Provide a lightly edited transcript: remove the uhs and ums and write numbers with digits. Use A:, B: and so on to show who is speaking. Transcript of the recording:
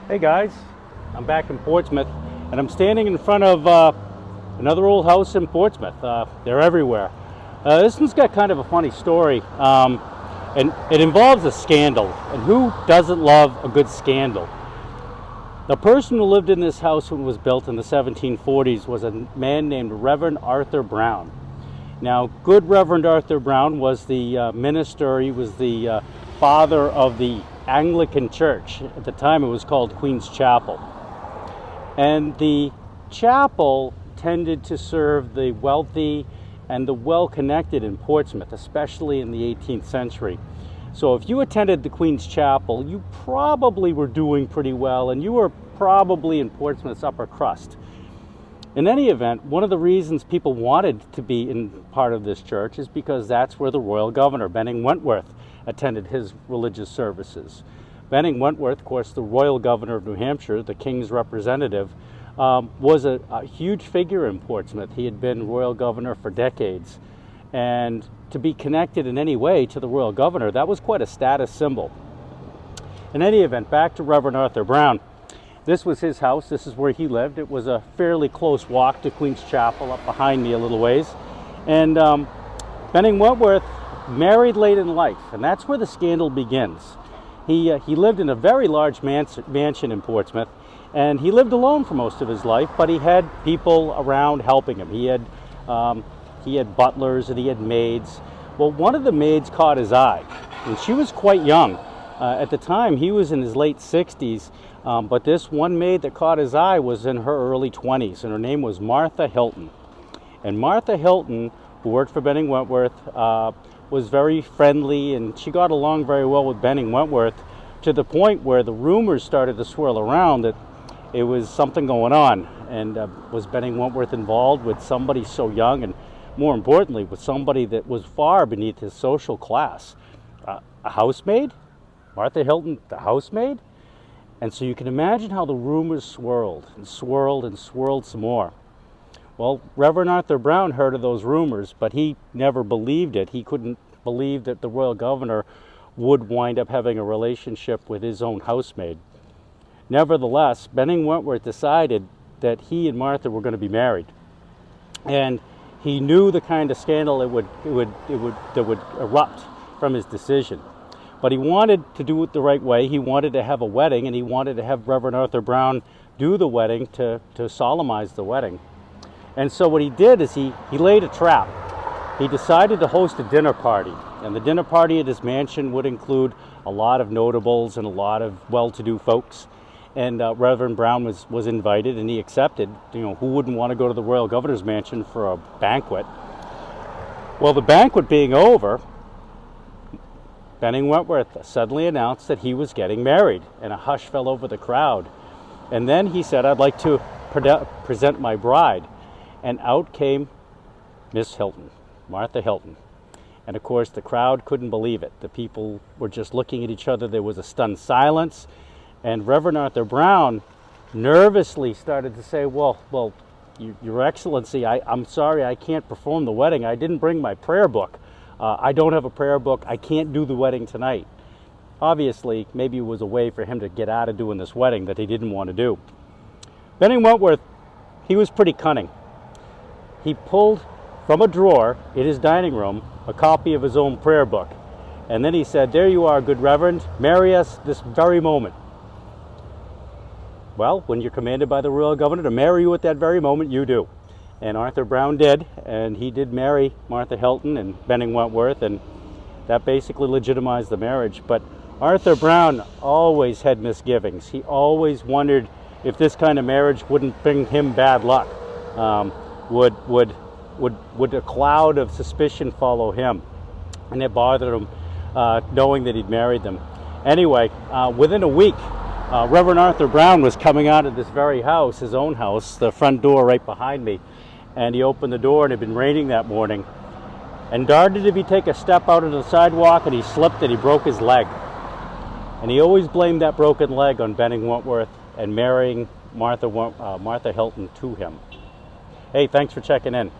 A: Hey guys, I'm back in Portsmouth and I'm standing in front of another old house in Portsmouth. They're everywhere. This one's got kind of a funny story, and it involves a scandal. And who doesn't love a good scandal? The person who lived in this house when it was built in the 1740s was a man named Reverend Arthur Brown. Now, good Reverend Arthur Brown was the minister. He was the father of the Anglican Church. At the time it was called Queen's Chapel. And the chapel tended to serve the wealthy and the well-connected in Portsmouth, especially in the 18th century. So if you attended the Queen's Chapel, you probably were doing pretty well, and you were probably in Portsmouth's upper crust. In any event, one of the reasons people wanted to be in part of this church is because that's where the royal governor, Benning Wentworth, attended his religious services. Benning Wentworth, of course, the royal governor of New Hampshire, the king's representative, was a huge figure in Portsmouth. He had been royal governor for decades. And to be connected in any way to the royal governor, that was quite a status symbol. In any event, back to Reverend Arthur Brown. This was his house. This is where he lived. It was a fairly close walk to Queen's Chapel, up behind me a little ways. And Benning Wentworth married late in life, and that's where the scandal begins. He lived in a very large mansion in Portsmouth, and he lived alone for most of his life, but he had people around helping him. He had butlers and he had maids. Well, one of the maids caught his eye, and she was quite young. At the time, he was in his late 60s, but this one maid that caught his eye was in her early 20s, and her name was Martha Hilton. And Martha Hilton, who worked for Benning Wentworth, was very friendly, and she got along very well with Benning Wentworth, to the point where the rumors started to swirl around that it was something going on. And was Benning Wentworth involved with somebody so young, and more importantly, with somebody that was far beneath his social class? A housemaid? Martha Hilton, the housemaid? And so you can imagine how the rumors swirled and swirled and swirled some more. Well, Reverend Arthur Brown heard of those rumors, but he never believed it. He couldn't believe that the royal governor would wind up having a relationship with his own housemaid. Nevertheless, Benning Wentworth decided that he and Martha were going to be married. And he knew the kind of scandal that would erupt from his decision. But he wanted to do it the right way. He wanted to have a wedding, and he wanted to have Reverend Arthur Brown do the wedding to solemnize the wedding. And so what he did is he laid a trap. He decided to host a dinner party. And the dinner party at his mansion would include a lot of notables and a lot of well-to-do folks. And Reverend Brown was invited, and he accepted. You know, who wouldn't want to go to the royal governor's mansion for a banquet? Well, the banquet being over, Benning Wentworth suddenly announced that he was getting married, and a hush fell over the crowd. And then he said, "I'd like to present my bride." And out came Miss Hilton, Martha Hilton. And of course, the crowd couldn't believe it. The people were just looking at each other. There was a stunned silence. And Reverend Arthur Brown nervously started to say, well, Your Excellency, I'm sorry, I can't perform the wedding. I didn't bring my prayer book. I don't have a prayer book. I can't do the wedding tonight. Obviously, maybe it was a way for him to get out of doing this wedding that he didn't want to do. Benning Wentworth, he was pretty cunning. He pulled from a drawer in his dining room a copy of his own prayer book. And then he said, "There you are, good Reverend. Marry us this very moment." Well, when you're commanded by the royal governor to marry you at that very moment, you do. And Arthur Brown did, and he did marry Martha Hilton and Benning Wentworth, and that basically legitimized the marriage. But Arthur Brown always had misgivings. He always wondered if this kind of marriage wouldn't bring him bad luck. Would a cloud of suspicion follow him? And it bothered him knowing that he'd married them. Anyway, within a week, Reverend Arthur Brown was coming out of this very house, his own house, the front door right behind me. And he opened the door, and it had been raining that morning. And darted if he take a step out onto the sidewalk, and he slipped and he broke his leg. And he always blamed that broken leg on Benning Wentworth and marrying Martha Hilton to him. Hey, thanks for checking in.